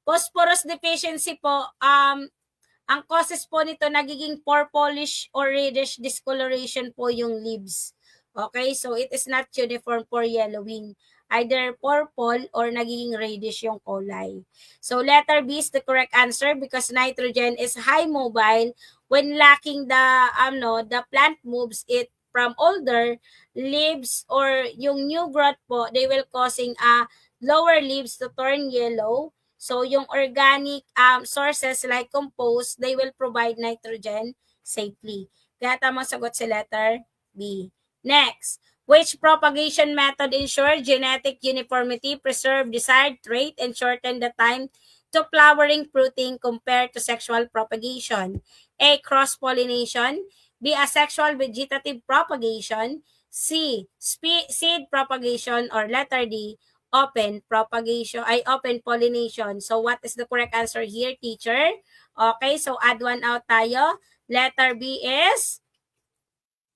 phosphorus deficiency po, ang causes po nito nagiging purplish or reddish discoloration po yung leaves. Okay, so it is not uniform for yellowing. either purple or nagiging reddish yung kulay. So letter B is the correct answer because nitrogen is high mobile. When lacking the plant moves it from older leaves or yung new growth po, they will causing lower leaves to turn yellow. So yung organic sources like compost, they will provide nitrogen safely. Kaya tamang sagot si letter B. Next, which propagation method ensure genetic uniformity, preserve desired trait, and shorten the time to flowering fruiting compared to sexual propagation? A. Cross-pollination. B. Asexual vegetative propagation. C. Seed propagation. Or letter D. Open propagation, open pollination. So what is the correct answer here, teacher? Okay, so add one out tayo. Letter B is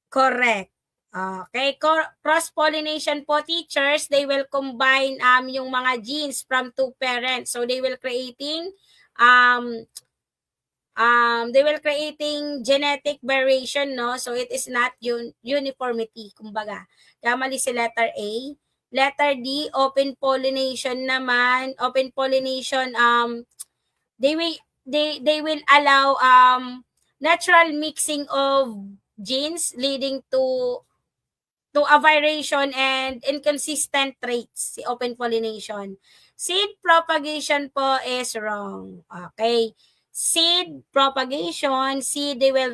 correct. Okay, cross-pollination po, teachers, they will combine yung mga genes from two parents. So they will creating genetic variation, no? So it is not uniformity, kumbaga. Kaya mali si letter A. Letter D, open pollination naman. Open pollination, they will allow natural mixing of genes leading to a variation and inconsistent traits, si open pollination. Seed propagation po is wrong. Okay. Seed propagation, they will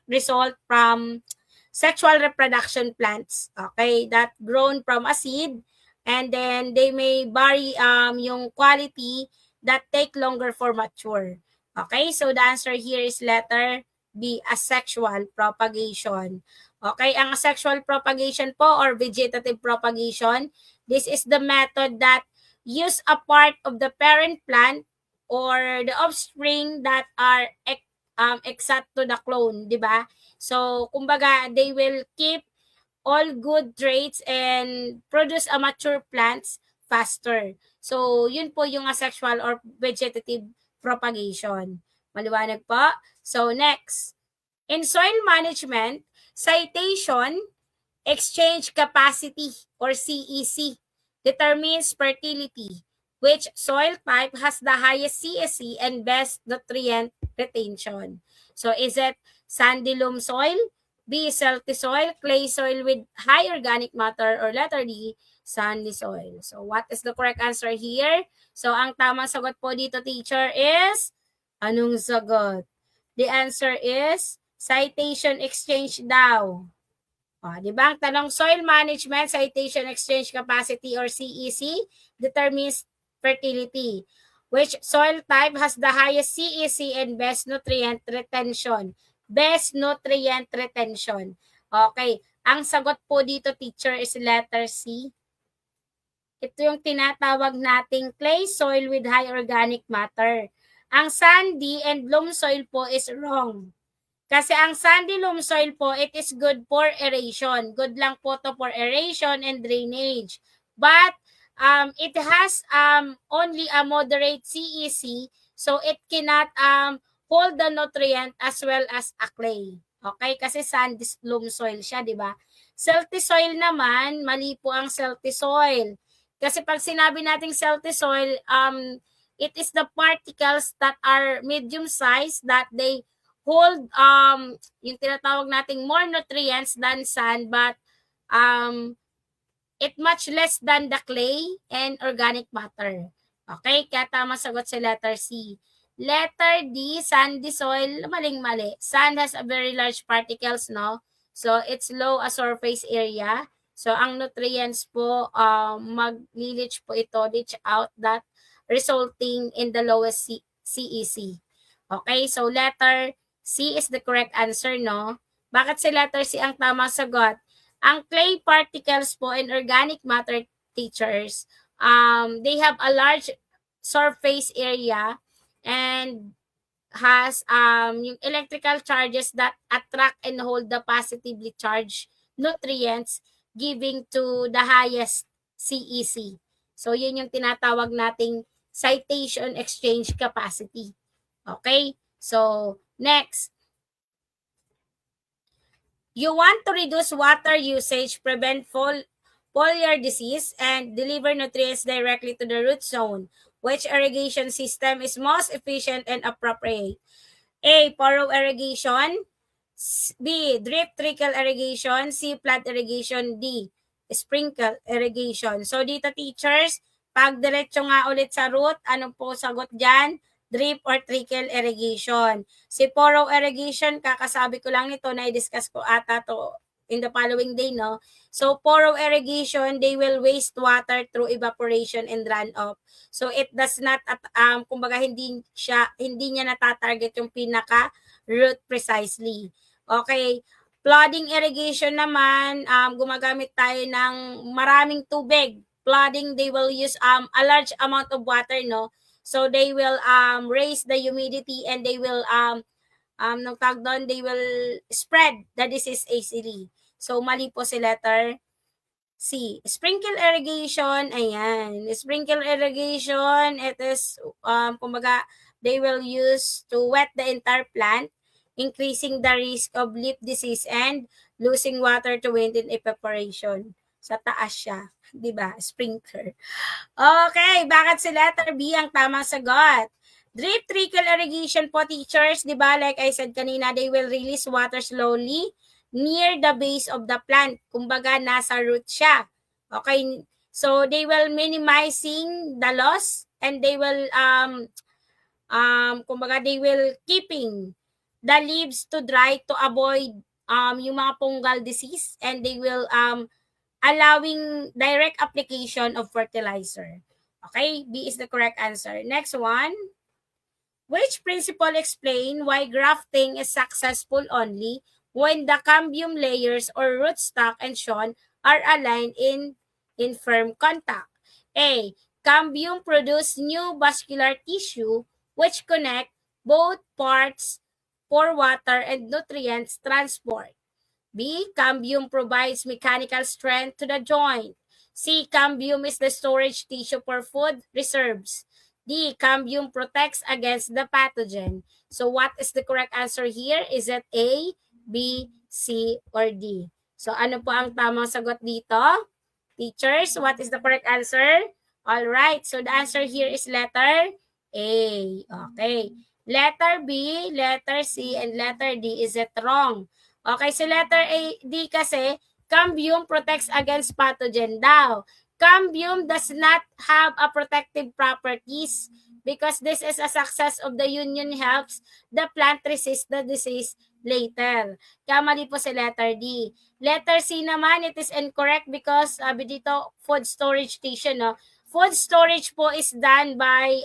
result from sexual reproduction plants. Okay, that grown from a seed, and then they may vary yung quality that take longer for mature. Okay, so the answer here is letter B, asexual propagation. Okay, ang asexual propagation po or vegetative propagation, this is the method that use a part of the parent plant or the offspring that are exact to the clone, di ba? So, kumbaga, they will keep all good traits and produce a mature plants faster. So, yun po yung asexual or vegetative propagation. Maliwanag po? So, next. In soil management, citation, exchange capacity or CEC determines fertility. Which soil type has the highest CEC and best nutrient retention? So is it sandy loam soil, B, silty soil, clay soil with high organic matter, or letter D, sandy soil? So what is the correct answer here? So ang tamang sagot po dito, teacher, is anong sagot? The answer is citation exchange daw. Di ba? Ang tanong, soil management, citation exchange capacity or CEC determines fertility. Which soil type has the highest CEC and best nutrient retention? Best nutrient retention. Okay. Ang sagot po dito, teacher, is letter C. Ito yung tinatawag nating clay soil with high organic matter. Ang sandy and loam soil po is wrong. Kasi ang sandy loam soil po, it is good for aeration. Good lang po to for aeration and drainage. But it has only a moderate CEC, so it cannot hold the nutrient as well as a clay. Okay? Kasi sandy loam soil siya, di ba? Silty soil naman, mali po ang silty soil. Kasi pag sinabi nating silty soil, it is the particles that are medium size that they hold yung tinatawag nating more nutrients than sand, but it much less than the clay and organic matter. Okay, kaya tama sagot sa letter C. Letter D, sandy soil, maling-mali. Sand has a very large particles, no? So it's low a surface area. So ang nutrients po, mag-leach po ito, leach out that resulting in the lowest CEC. Okay, so letter C is the correct answer, no? Bakit si letter C ang tamang sagot? Ang clay particles po and organic matter, teachers, they have a large surface area and has yung electrical charges that attract and hold the positively charged nutrients giving to the highest CEC. So yun yung tinatawag nating citation exchange capacity. Okay? So, next. You want to reduce water usage, prevent foliar disease, and deliver nutrients directly to the root zone. Which irrigation system is most efficient and appropriate? A. Furrow irrigation. B. Drip trickle irrigation. C. Plant irrigation. D. Sprinkle irrigation. So dito teachers, pag diretso nga ulit sa root, ano po sagot dyan? Drip or trickle irrigation. Si furrow irrigation, kakasabi ko lang nito, na-discuss ko ata to in the following day, no? So, furrow irrigation, they will waste water through evaporation and runoff. So, it does not, kumbaga, hindi niya natatarget yung pinaka-root precisely. Okay. Flooding irrigation naman, gumagamit tayo ng maraming tubig. Flooding, they will use a large amount of water, no? So, they will raise the humidity and they will they will spread the disease easily. So, mali po si letter C. Sprinkle irrigation, ayan. Sprinkle irrigation, it is, kumbaga, they will use to wet the entire plant, increasing the risk of leaf disease and losing water to wind and evaporation. Sa taas siya, di ba? Sprinkler. Okay, bakit si letter B ang tamang sagot? Drip trickle irrigation po teachers, di ba? Like I said kanina, they will release water slowly near the base of the plant. Kumbaga, nasa root siya. Okay, so they will minimizing the loss and they will, kumbaga, they will keeping the leaves to dry to avoid yung mga fungal disease and they will allowing direct application of fertilizer. Okay, B is the correct answer. Next one. Which principle explain why grafting is successful only when the cambium layers or rootstock and shown are aligned in firm contact? A. Cambium produce new vascular tissue which connect both parts for water and nutrients transport. B. Cambium provides mechanical strength to the joint. C. Cambium is the storage tissue for food reserves. D. Cambium protects against the pathogen. So what is the correct answer here? Is it A, B, C, or D? So ano po ang tamang sagot dito? Teachers, what is the correct answer? All right, so the answer here is letter A. Okay. Letter B, letter C, and letter D, is it wrong? Okay, so letter A, D kasi, cambium protects against pathogen daw. Cambium does not have a protective properties because this is a success of the union helps the plant resist the disease later. Kamali po sa letter D. Letter C naman, it is incorrect because sabi dito, food storage tissue, no? Food storage po is done by,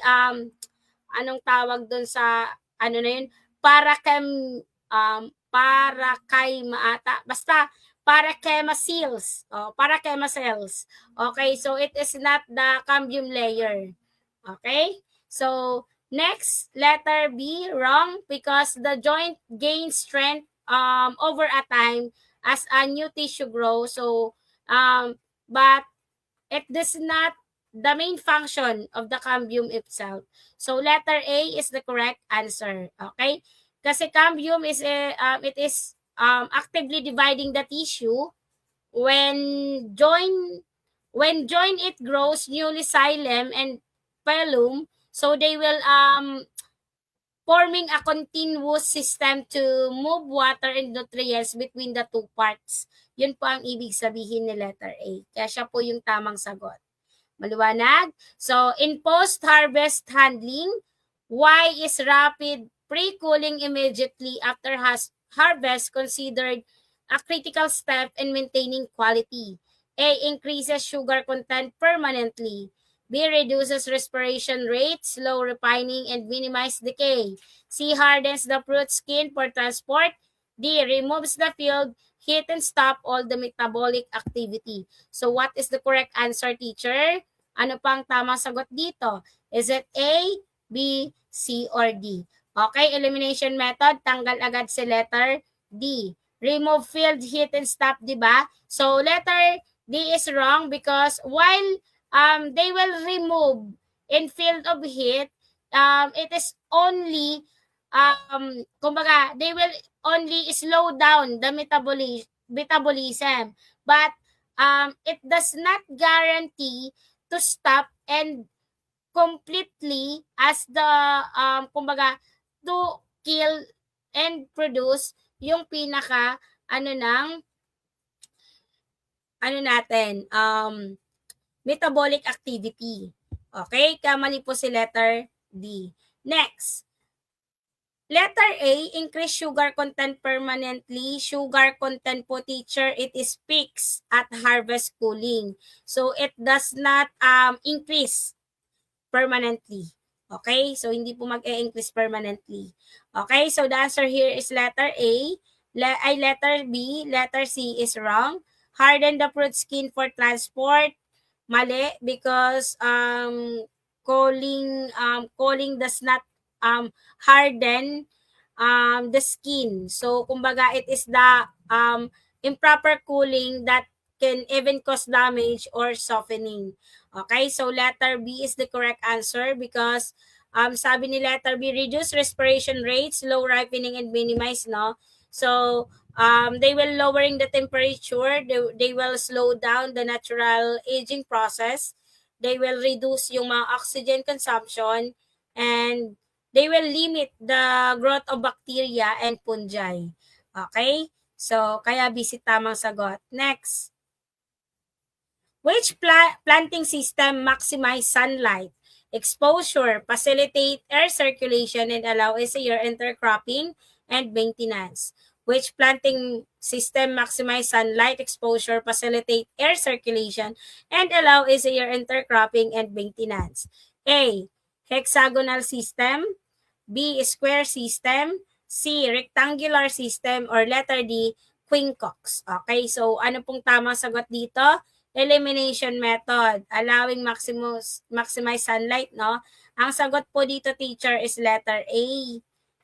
anong tawag dun sa, ano na yun? Paracaima ata. Basta, paracaima cells. Paracaima cells. Okay, so it is not the cambium layer. Okay? So, next, letter B, wrong, because the joint gains strength over a time as a new tissue grows. So, but it does not the main function of the cambium itself. So, letter A is the correct answer. Okay? Kasi cambium is it is actively dividing the tissue when join it grows newly xylem and phloem, so they will forming a continuous system to move water and nutrients between the two parts. Yun po ang ibig sabihin ni letter A. Kaya siya po yung tamang sagot. Maliwanag? So, in post-harvest handling, why is rapid pre-cooling immediately after harvest considered a critical step in maintaining quality? A. Increases sugar content permanently. B. Reduces respiration rate, slow refining, and minimize decay. C. Hardens the fruit skin for transport. D. Removes the field heat and stop all the metabolic activity. So what is the correct answer, teacher? Ano pang tamang sagot dito? Is it A, B, C, or D? Okay, elimination method, tanggal agad si letter D. Remove field heat and stop, di ba? So letter D is wrong because while they will remove in field of heat, it is only kumbaga, they will only slow down the metabolism. But it does not guarantee to stop and completely as the kumbaga to kill and produce yung pinaka natin metabolic activity. Okay? Kamali po si letter D. Next. Letter A, increase sugar content permanently. Sugar content po, teacher, it is fixed at harvest cooling. So, it does not increase permanently. Okay? So, hindi po mag-e-increase permanently. Okay? So, the answer here is letter A. Letter B. Letter C is wrong. Harden the fruit skin for transport. Mali because cooling does not harden the skin. So, kumbaga, it is the improper cooling that can even cause damage or softening. Okay, so letter B is the correct answer because sabi ni letter B, reduce respiration rates, slow ripening, and minimize, no? So, they will lowering the temperature, they will slow down the natural aging process, they will reduce yung mga oxygen consumption, and they will limit the growth of bacteria and fungi. Okay? So, kaya busy tamang sagot. Next. Which planting system maximize sunlight, exposure, facilitate air circulation, and allow easier intercropping and maintenance? Which planting system maximize sunlight, exposure, facilitate air circulation, and allow easier intercropping and maintenance? A. Hexagonal system. B. Square system. C. Rectangular system. Or letter D. Quincunx. Okay, so ano pong tamang sagot dito? Elimination method, allowing maximize sunlight, no? Ang sagot po dito, teacher, is letter A,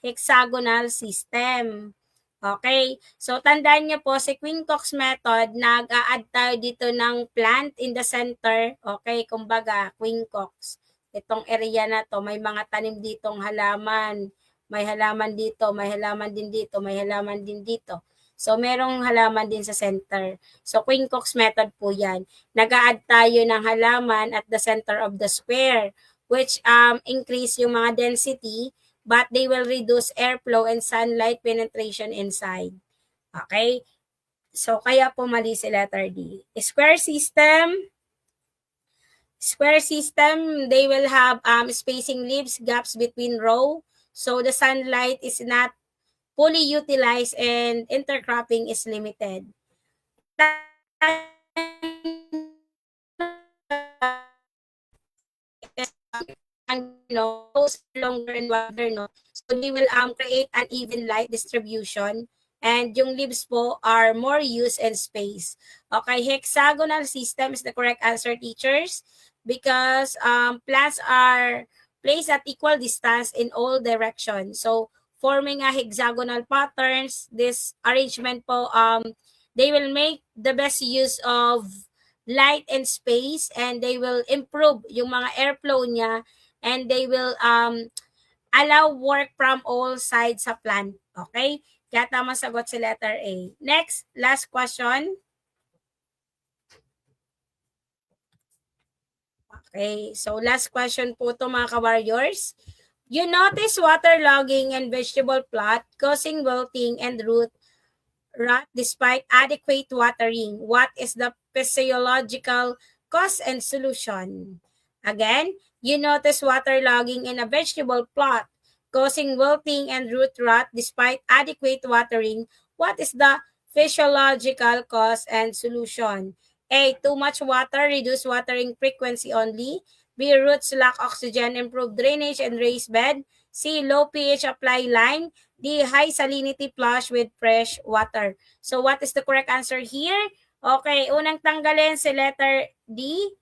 hexagonal system. Okay, so tandaan niyo po, si Quincunx method, nag-a-add tayo dito ng plant in the center. Okay, kumbaga, Quincunx. Itong area na to, may mga tanim ditong halaman. May halaman dito, may halaman din dito, may halaman din dito. So, merong halaman din sa center. So, Quincunx method po yan. Nag-a-add tayo ng halaman at the center of the square, which increase yung mga density, but they will reduce airflow and sunlight penetration inside. Okay? So, kaya po mali si letter D. Square system, they will have spacing leaves, gaps between row. So, the sunlight is not fully utilized and intercropping is limited. Longer and wider, no? So they will create an even light distribution, and yung leaves po are more use and space. Okay, hexagonal system is the correct answer, teachers, because plants are placed at equal distance in all directions. So forming a hexagonal patterns, this arrangement po, they will make the best use of light and space, and they will improve yung mga airflow niya, and they will allow work from all sides sa plant. Okay? Kaya tama sagot si letter A. Next, last question. Okay, so last question po to mga ka-warriors. You notice waterlogging and vegetable plot causing wilting and root rot despite adequate watering. What is the physiological cause and solution? Again, you notice waterlogging in a vegetable plot causing wilting and root rot despite adequate watering. What is the physiological cause and solution? A. Too much water, reduce watering frequency only. B. Roots lack oxygen, improve drainage and raised bed. C. Low pH, apply lime. D. High salinity, flush with fresh water. So what is the correct answer here? Okay, unang tanggalin si letter D.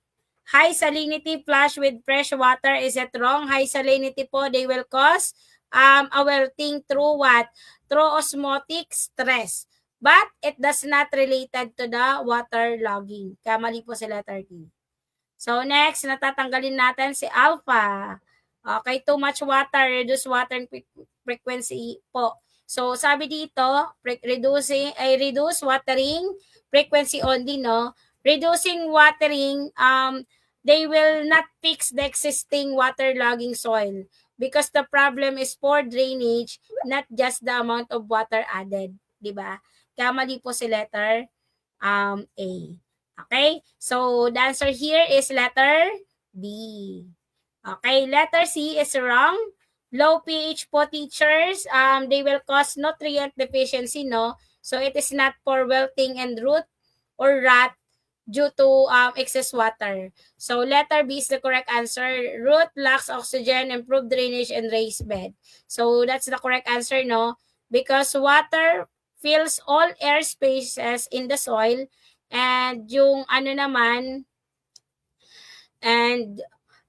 High salinity, flush with fresh water. Is it wrong? High salinity po, they will cause a wilting through what? Through osmotic stress. But it does not related to the water logging. Kamali po si letter D. So next, natatanggalin natin si alpha. Okay, too much water, reduce watering frequency po. So sabi dito, reduce watering frequency only, no? Reducing watering, they will not fix the existing waterlogging soil because the problem is poor drainage, not just the amount of water added. Diba? Kaya mali po si letter A. Okay? So, the answer here is letter B. Okay, letter C is wrong. Low pH po, teachers, they will cause nutrient deficiency, no? So, it is not for wilting and root or rot due to excess water. So, letter B is the correct answer. Root lacks oxygen, improved drainage, and raised bed. So, that's the correct answer, no? Because water fills all air spaces in the soil and yung ano naman, and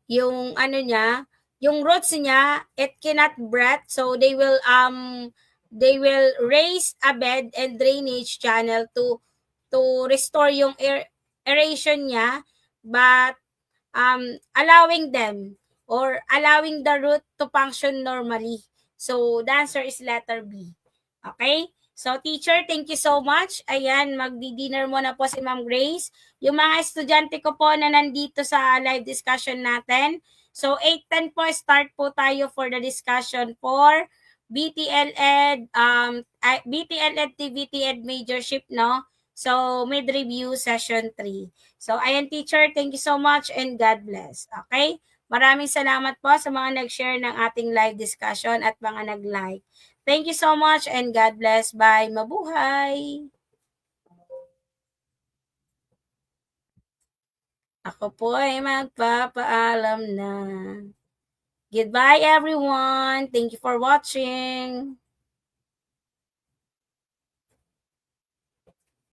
yung ano niya, yung roots niya, it cannot breath, so they will raise a bed and drainage channel to restore yung aeration niya, but allowing them or allowing the root to function normally. So the answer is letter B. Okay? So, teacher, thank you so much. Ayan, magdi-dinner muna po si Ma'am Grace. Yung mga estudyante ko po na nandito sa live discussion natin. So, 8:10 po, start po tayo for the discussion for BTL Ed, BTL Ed TVT Ed Majorship, no? So, mid-review session 3. So, ayan, teacher, thank you so much and God bless. Okay? Maraming salamat po sa mga nag-share ng ating live discussion at mga nag-like. Thank you so much and God bless. Bye. Mabuhay. Ako po ay magpapaalam na. Goodbye everyone. Thank you for watching.